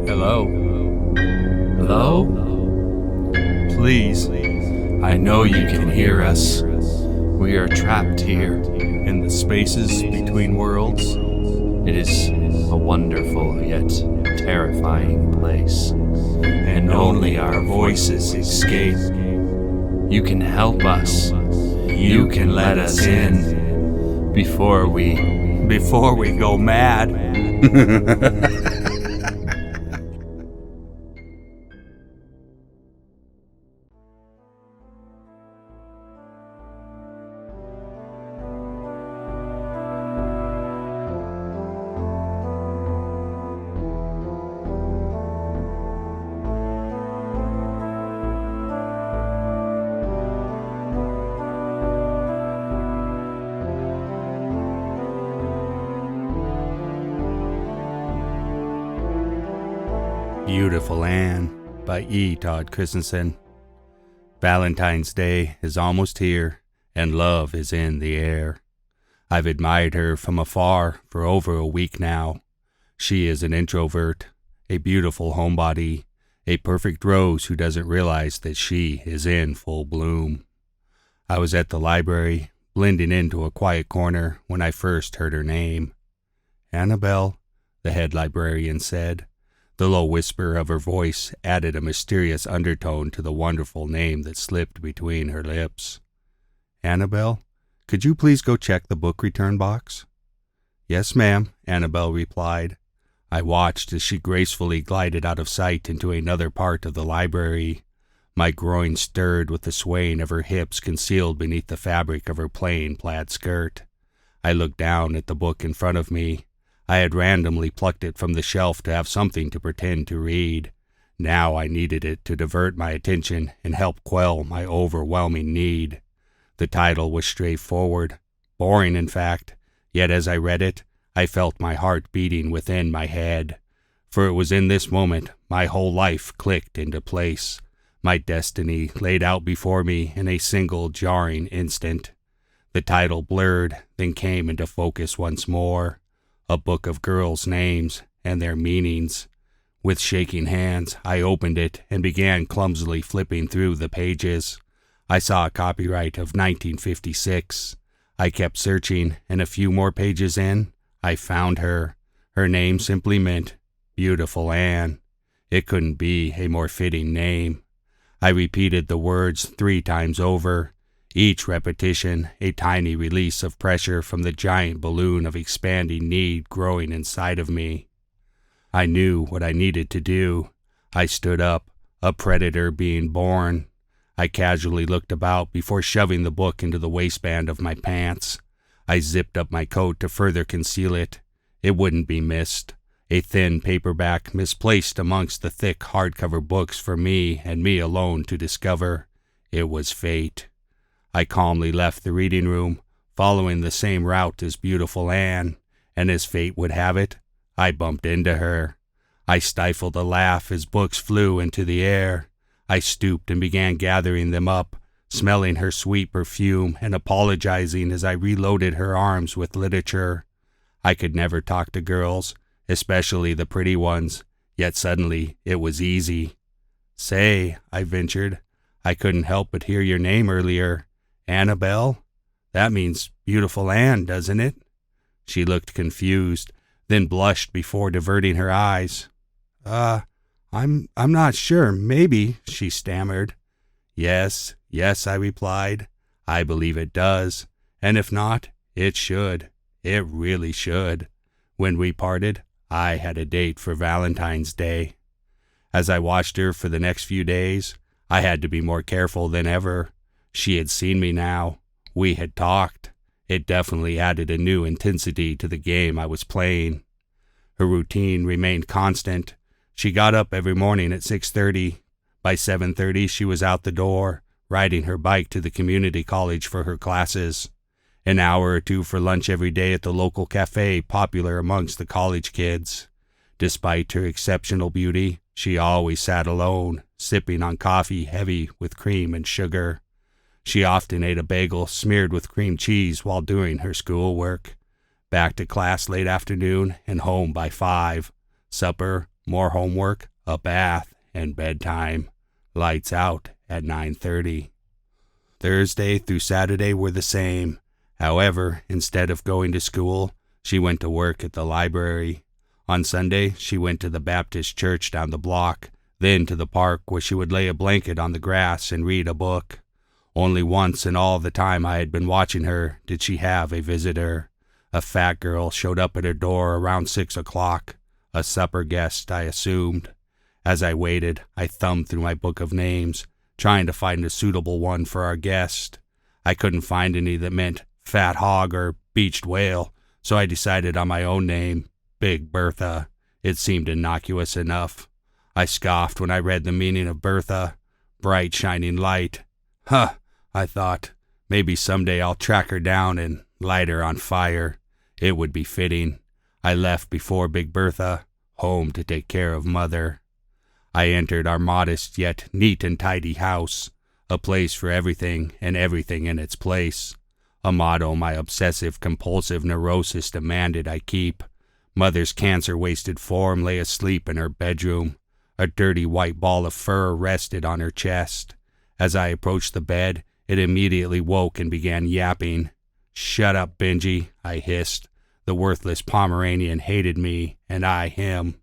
Hello? Hello? Please, I know you can hear us. We are trapped here in the spaces between worlds. It is a wonderful yet terrifying place, and only our voices escape. You can help us. You can let us in before we go mad. Beautiful Anne by Todd Christensen. Valentine's Day is almost here, and love is in the air. I've admired her from afar for over a week now. She is an introvert, a beautiful homebody, a perfect rose who doesn't realize that she is in full bloom. I was at the library, blending into a quiet corner when I first heard her name. "Annabelle," the head librarian said. The low whisper of her voice added a mysterious undertone to the wonderful name that slipped between her lips. "Annabelle, could you please go check the book return box?" "Yes, ma'am," Annabelle replied. I watched as she gracefully glided out of sight into another part of the library. My groin stirred with the swaying of her hips concealed beneath the fabric of her plain plaid skirt. I looked down at the book in front of me. I had randomly plucked it from the shelf to have something to pretend to read. Now I needed it to divert my attention and help quell my overwhelming need. The title was straightforward, boring in fact, yet as I read it, I felt my heart beating within my head. For it was in this moment my whole life clicked into place, my destiny laid out before me in a single jarring instant. The title blurred, then came into focus once more. A book of girls' names and their meanings. With shaking hands, I opened it and began clumsily flipping through the pages. I saw a copyright of 1956. I kept searching, and a few more pages in, I found her. Her name simply meant Beautiful Anne. It couldn't be a more fitting name. I repeated the words 3 times over. Each repetition, a tiny release of pressure from the giant balloon of expanding need growing inside of me. I knew what I needed to do. I stood up, a predator being born. I casually looked about before shoving the book into the waistband of my pants. I zipped up my coat to further conceal it. It wouldn't be missed. A thin paperback misplaced amongst the thick hardcover books for me and me alone to discover. It was fate. I calmly left the reading room, following the same route as Beautiful Anne, and as fate would have it, I bumped into her. I stifled a laugh as books flew into the air. I stooped and began gathering them up, smelling her sweet perfume and apologizing as I reloaded her arms with literature. I could never talk to girls, especially the pretty ones, yet suddenly it was easy. "Say," I ventured, "I couldn't help but hear your name earlier. Annabelle? That means Beautiful Anne, doesn't it?" She looked confused, then blushed before diverting her eyes. I'm not sure. Maybe," she stammered. Yes, I replied. "I believe it does. And if not, it should. It really should." When we parted, I had a date for Valentine's Day. As I watched her for the next few days, I had to be more careful than ever. She had seen me now. We had talked. It definitely added a new intensity to the game I was playing. Her routine remained constant. She got up every morning at 6:30. By 7:30, she was out the door, riding her bike to the community college for her classes. An hour or two for lunch every day at the local cafe popular amongst the college kids. Despite her exceptional beauty, she always sat alone, sipping on coffee heavy with cream and sugar. She often ate a bagel smeared with cream cheese while doing her schoolwork. Back to class late afternoon and home by 5. Supper, more homework, a bath, and bedtime. Lights out at 9:30. Thursday through Saturday were the same. However, instead of going to school, she went to work at the library. On Sunday, she went to the Baptist church down the block, then to the park where she would lay a blanket on the grass and read a book. Only once in all the time I had been watching her did she have a visitor. A fat girl showed up at her door around 6 o'clock. A supper guest, I assumed. As I waited, I thumbed through my book of names, trying to find a suitable one for our guest. I couldn't find any that meant fat hog or beached whale, so I decided on my own name, Big Bertha. It seemed innocuous enough. I scoffed when I read the meaning of Bertha. Bright shining light. Huh, I thought. Maybe someday I'll track her down and light her on fire. It would be fitting. I left before Big Bertha, home to take care of Mother. I entered our modest yet neat and tidy house, a place for everything and everything in its place. A motto my obsessive-compulsive neurosis demanded I keep. Mother's cancer-wasted form lay asleep in her bedroom. A dirty white ball of fur rested on her chest. As I approached the bed, it immediately woke and began yapping. "Shut up, Benji," I hissed. The worthless Pomeranian hated me, and I him.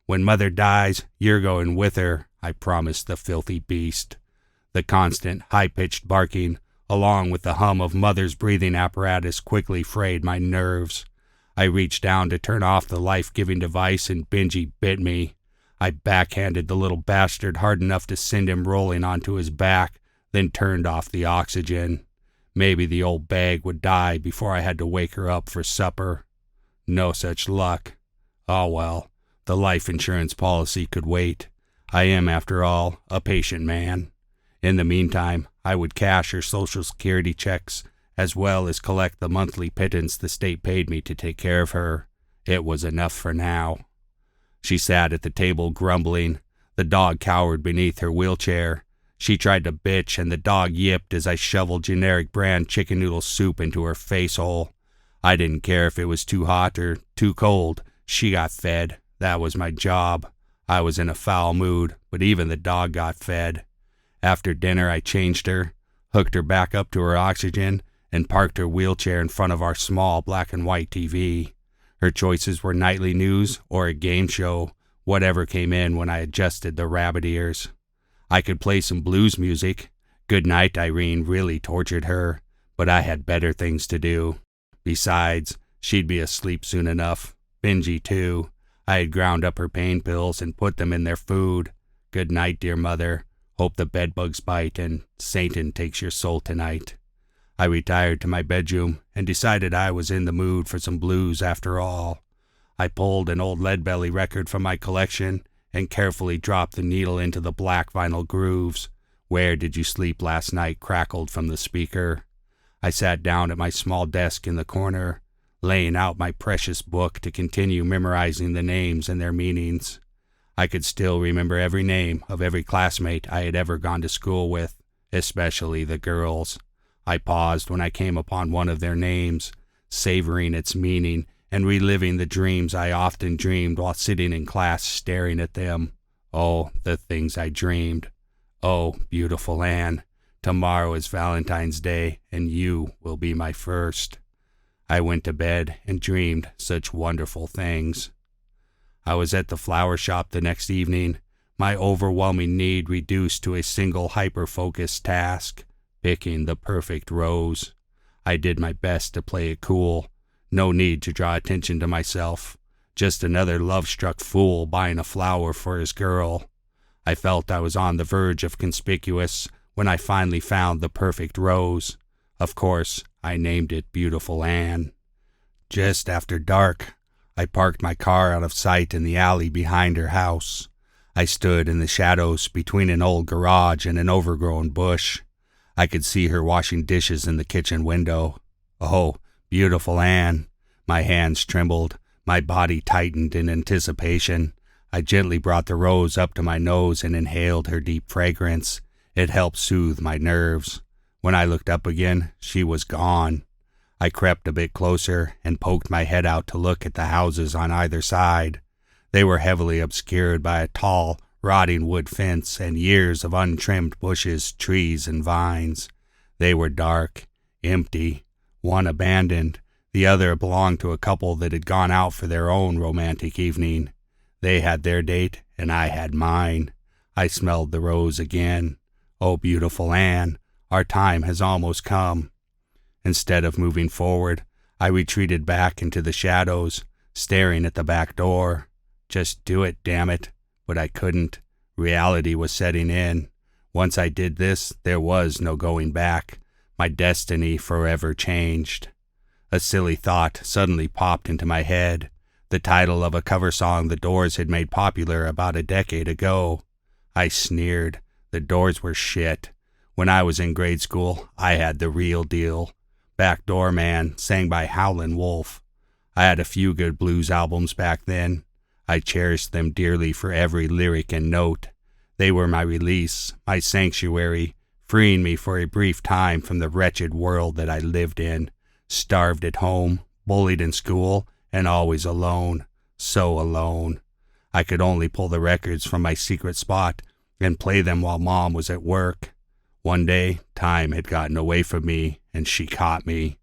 "When Mother dies, you're going with her," I promised the filthy beast. The constant, high-pitched barking, along with the hum of Mother's breathing apparatus, quickly frayed my nerves. I reached down to turn off the life-giving device, and Benji bit me. I backhanded the little bastard hard enough to send him rolling onto his back, then turned off the oxygen. Maybe the old bag would die before I had to wake her up for supper. No such luck. Oh well, the life insurance policy could wait. I am, after all, a patient man. In the meantime, I would cash her Social Security checks, as well as collect the monthly pittance the state paid me to take care of her. It was enough for now. She sat at the table grumbling. The dog cowered beneath her wheelchair. She tried to bitch, and the dog yipped as I shoveled generic brand chicken noodle soup into her face hole. I didn't care if it was too hot or too cold. She got fed. That was my job. I was in a foul mood, but even the dog got fed. After dinner, I changed her, hooked her back up to her oxygen, and parked her wheelchair in front of our small black and white TV. Her choices were nightly news or a game show, whatever came in when I adjusted the rabbit ears. I could play some blues music. Goodnight Irene really tortured her, but I had better things to do. Besides, she'd be asleep soon enough. Benji, too. I had ground up her pain pills and put them in their food. Good night, dear mother. Hope the bedbugs bite and Satan takes your soul tonight. I retired to my bedroom and decided I was in the mood for some blues after all. I pulled an old Leadbelly record from my collection and carefully dropped the needle into the black vinyl grooves. "Where Did You Sleep Last Night" crackled from the speaker. I sat down at my small desk in the corner, laying out my precious book to continue memorizing the names and their meanings. I could still remember every name of every classmate I had ever gone to school with, especially the girls. I paused when I came upon one of their names, savoring its meaning and reliving the dreams I often dreamed while sitting in class staring at them. Oh, the things I dreamed. Oh, beautiful Anne, tomorrow is Valentine's Day, and you will be my first. I went to bed and dreamed such wonderful things. I was at the flower shop the next evening, my overwhelming need reduced to a single hyper-focused task, picking the perfect rose. I did my best to play it cool. No need to draw attention to myself. Just another love-struck fool buying a flower for his girl. I felt I was on the verge of conspicuous when I finally found the perfect rose. Of course, I named it Beautiful Anne. Just after dark, I parked my car out of sight in the alley behind her house. I stood in the shadows between an old garage and an overgrown bush. I could see her washing dishes in the kitchen window. Oh, Beautiful Anne. My hands trembled. My body tightened in anticipation. I gently brought the rose up to my nose and inhaled her deep fragrance. It helped soothe my nerves. When I looked up again, she was gone. I crept a bit closer and poked my head out to look at the houses on either side. They were heavily obscured by a tall, rotting wood fence and years of untrimmed bushes, trees, and vines. They were dark, empty, one abandoned, the other belonged to a couple that had gone out for their own romantic evening. They had their date, and I had mine. I smelled the rose again. Oh, beautiful Anne, our time has almost come. Instead of moving forward, I retreated back into the shadows, staring at the back door. Just do it, damn it. But I couldn't. Reality was setting in. Once I did this, there was no going back. My destiny forever changed. A silly thought suddenly popped into my head. The title of a cover song the Doors had made popular about a decade ago. I sneered. The Doors were shit. When I was in grade school, I had the real deal. Backdoor Man, sang by Howlin' Wolf. I had a few good blues albums back then. I cherished them dearly for every lyric and note. They were my release, my sanctuary, freeing me for a brief time from the wretched world that I lived in, starved at home, bullied in school, and always alone, so alone. I could only pull the records from my secret spot and play them while Mom was at work. One day, time had gotten away from me, and she caught me.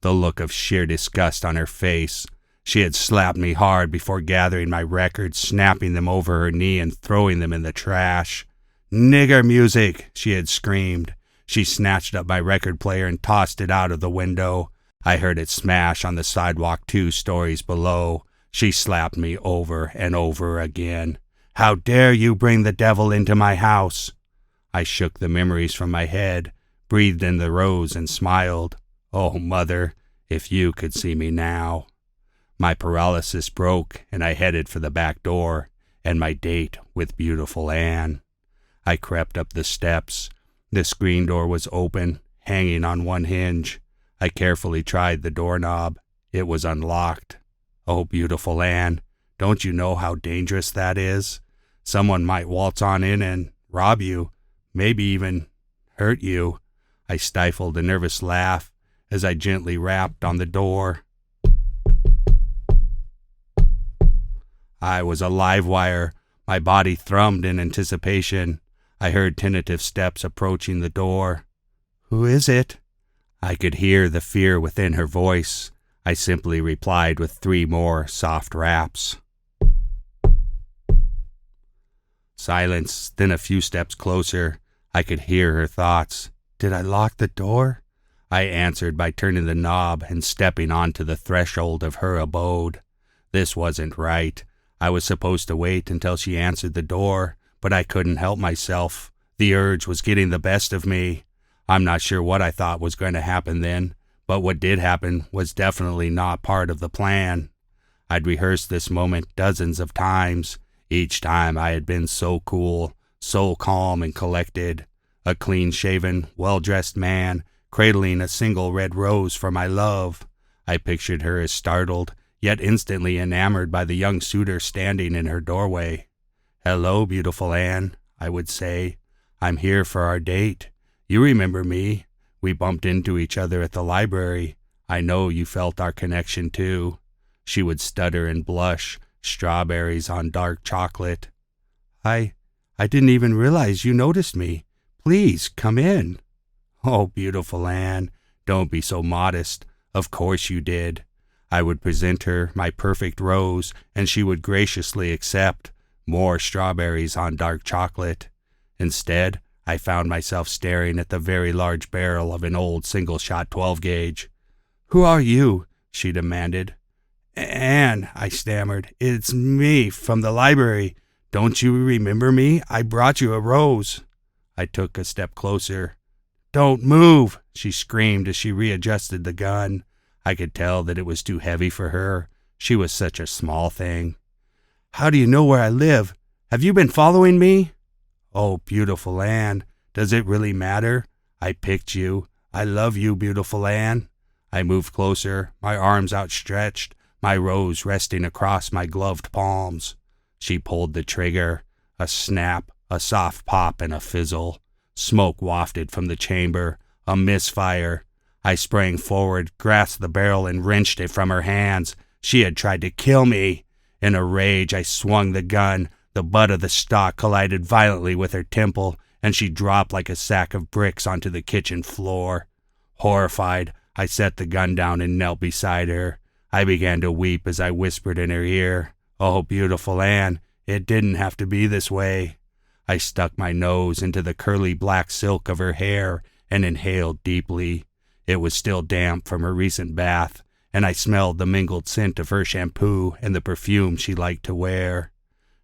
The look of sheer disgust on her face. She had slapped me hard before gathering my records, snapping them over her knee and throwing them in the trash. "Nigger music!" she had screamed. She snatched up my record player and tossed it out of the window. I heard it smash on the sidewalk 2 stories below. She slapped me over and over again. "How dare you bring the devil into my house?" I shook the memories from my head, breathed in the rose and smiled. Oh, Mother, if you could see me now. My paralysis broke, and I headed for the back door and my date with beautiful Anne. I crept up the steps. The screen door was open, hanging on one hinge. I carefully tried the doorknob. It was unlocked. Oh, beautiful Anne, don't you know how dangerous that is? Someone might waltz on in and rob you, maybe even hurt you. I stifled a nervous laugh as I gently rapped on the door. I was a live wire. My body thrummed in anticipation. I heard tentative steps approaching the door. "Who is it?" I could hear the fear within her voice. I simply replied with 3 more soft raps. Silence, then a few steps closer. I could hear her thoughts. Did I lock the door? I answered by turning the knob and stepping onto the threshold of her abode. This wasn't right. I was supposed to wait until she answered the door, but I couldn't help myself. The urge was getting the best of me. I'm not sure what I thought was going to happen then, but what did happen was definitely not part of the plan. I'd rehearsed this moment dozens of times. Each time I had been so cool, so calm and collected. A clean-shaven, well-dressed man cradling a single red rose for my love. I pictured her as startled, yet instantly enamored by the young suitor standing in her doorway. "Hello, beautiful Anne," I would say. "I'm here for our date. You remember me. We bumped into each other at the library. I know you felt our connection too." She would stutter and blush, strawberries on dark chocolate. I didn't even realize you noticed me. Please, come in." "Oh, beautiful Anne, don't be so modest. Of course you did." I would present her my perfect rose, and she would graciously accept more strawberries on dark chocolate. Instead, I found myself staring at the very large barrel of an old single-shot 12-gauge. "Who are you?" she demanded. "Anne," I stammered. "It's me, from the library. Don't you remember me? I brought you a rose." I took a step closer. "Don't move," she screamed as she readjusted the gun. I could tell that it was too heavy for her. She was such a small thing. "How do you know where I live? Have you been following me?" "Oh, beautiful Anne, does it really matter? I picked you. I love you, beautiful Anne." I moved closer, my arms outstretched, my rose resting across my gloved palms. She pulled the trigger. A snap, a soft pop, and a fizzle. Smoke wafted from the chamber. A misfire. I sprang forward, grasped the barrel, and wrenched it from her hands. She had tried to kill me. In a rage, I swung the gun. The butt of the stock collided violently with her temple, and she dropped like a sack of bricks onto the kitchen floor. Horrified, I set the gun down and knelt beside her. I began to weep as I whispered in her ear, "Oh, beautiful Anne, it didn't have to be this way." I stuck my nose into the curly black silk of her hair and inhaled deeply. It was still damp from her recent bath, and I smelled the mingled scent of her shampoo and the perfume she liked to wear.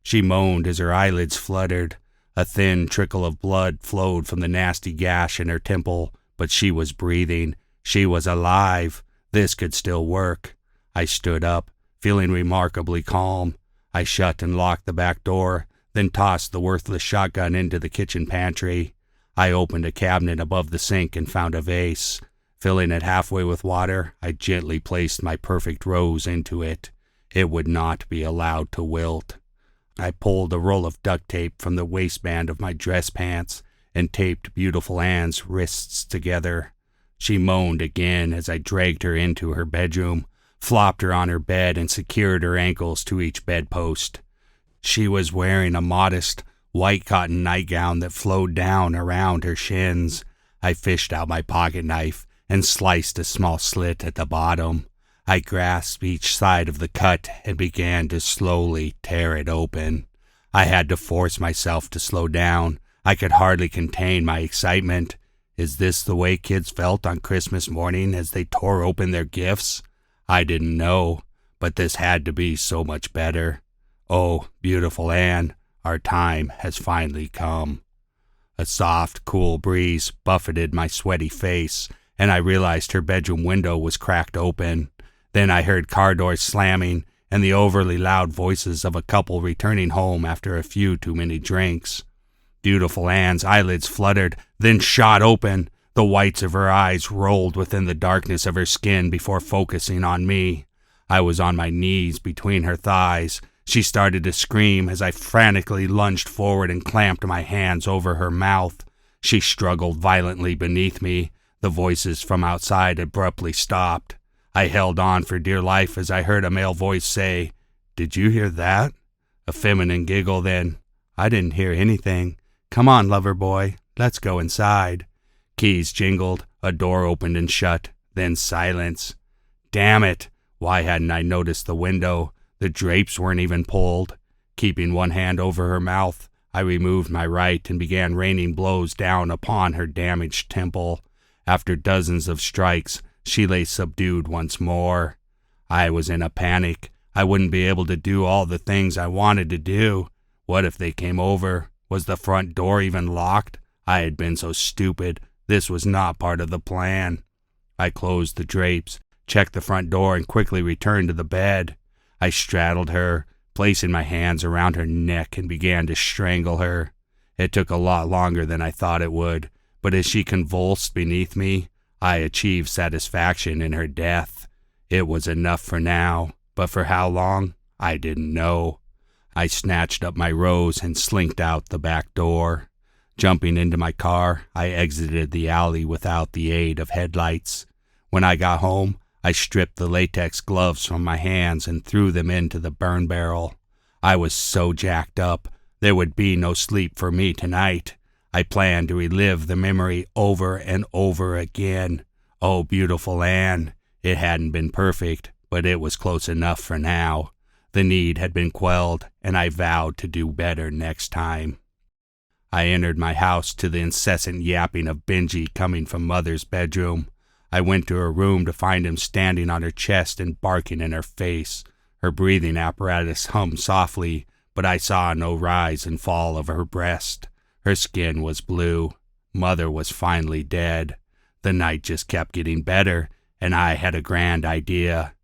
She moaned as her eyelids fluttered. A thin trickle of blood flowed from the nasty gash in her temple, but she was breathing. She was alive. This could still work. I stood up, feeling remarkably calm. I shut and locked the back door, then tossed the worthless shotgun into the kitchen pantry. I opened a cabinet above the sink and found a vase. Filling it halfway with water, I gently placed my perfect rose into it. It would not be allowed to wilt. I pulled a roll of duct tape from the waistband of my dress pants and taped beautiful Anne's wrists together. She moaned again as I dragged her into her bedroom, flopped her on her bed, and secured her ankles to each bedpost. She was wearing a modest, white cotton nightgown that flowed down around her shins. I fished out my pocket knife and sliced a small slit at the bottom. I grasped each side of the cut and began to slowly tear it open. I had to force myself to slow down. I could hardly contain my excitement. Is this the way kids felt on Christmas morning as they tore open their gifts? I didn't know, but this had to be so much better. Oh, beautiful Anne, our time has finally come. A soft, cool breeze buffeted my sweaty face, and I realized her bedroom window was cracked open. Then I heard car doors slamming and the overly loud voices of a couple returning home after a few too many drinks. Beautiful Anne's eyelids fluttered, then shot open. The whites of her eyes rolled within the darkness of her skin before focusing on me. I was on my knees between her thighs. She started to scream as I frantically lunged forward and clamped my hands over her mouth. She struggled violently beneath me. The voices from outside abruptly stopped. I held on for dear life as I heard a male voice say, "Did you hear that?" A feminine giggle, then, "I didn't hear anything. Come on, lover boy, let's go inside." Keys jingled, a door opened and shut, then silence. Damn it! Why hadn't I noticed the window? The drapes weren't even pulled. Keeping one hand over her mouth, I removed my right and began raining blows down upon her damaged temple. After dozens of strikes, she lay subdued once more. I was in a panic. I wouldn't be able to do all the things I wanted to do. What if they came over? Was the front door even locked? I had been so stupid. This was not part of the plan. I closed the drapes, checked the front door, and quickly returned to the bed. I straddled her, placing my hands around her neck, and began to strangle her. It took a lot longer than I thought it would, but as she convulsed beneath me, I achieved satisfaction in her death. It was enough for now, but for how long, I didn't know. I snatched up my rose and slinked out the back door. Jumping into my car, I exited the alley without the aid of headlights. When I got home, I stripped the latex gloves from my hands and threw them into the burn barrel. I was so jacked up, there would be no sleep for me tonight. I planned to relive the memory over and over again. Oh, beautiful Anne. It hadn't been perfect, but it was close enough for now. The need had been quelled, and I vowed to do better next time. I entered my house to the incessant yapping of Benji coming from Mother's bedroom. I went to her room to find him standing on her chest and barking in her face. Her breathing apparatus hummed softly, but I saw no rise and fall of her breast. Her skin was blue. Mother was finally dead. The night just kept getting better, and I had a grand idea.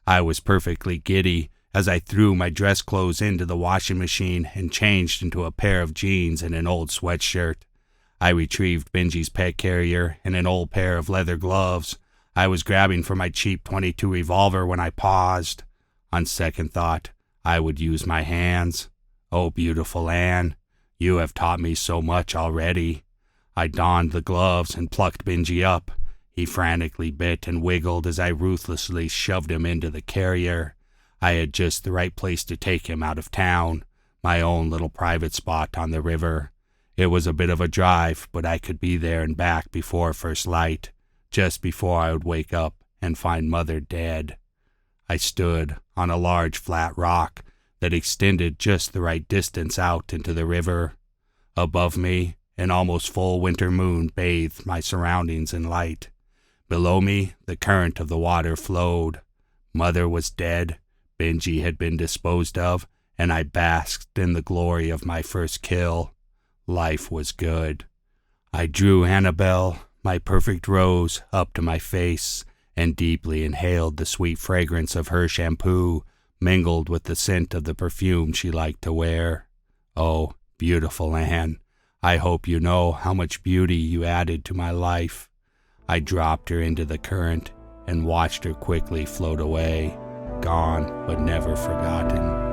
I was perfectly giddy as I threw my dress clothes into the washing machine and changed into a pair of jeans and an old sweatshirt. I retrieved Benji's pet carrier and an old pair of leather gloves. I was grabbing for my cheap .22 revolver when I paused. On second thought, I would use my hands. Oh, beautiful Anne, you have taught me so much already. I donned the gloves and plucked Benji up. He frantically bit and wiggled as I ruthlessly shoved him into the carrier. I had just the right place to take him out of town, my own little private spot on the river. It was a bit of a drive, but I could be there and back before first light, just before I would wake up and find Mother dead. I stood on a large flat rock that extended just the right distance out into the river. Above me, an almost full winter moon bathed my surroundings in light. Below me, the current of the water flowed. Mother was dead, Benji had been disposed of, and I basked in the glory of my first kill. Life was good. I drew Annabelle, my perfect rose, up to my face, and deeply inhaled the sweet fragrance of her shampoo, mingled with the scent of the perfume she liked to wear. Oh, beautiful Anne, I hope you know how much beauty you added to my life. I dropped her into the current and watched her quickly float away, gone but never forgotten.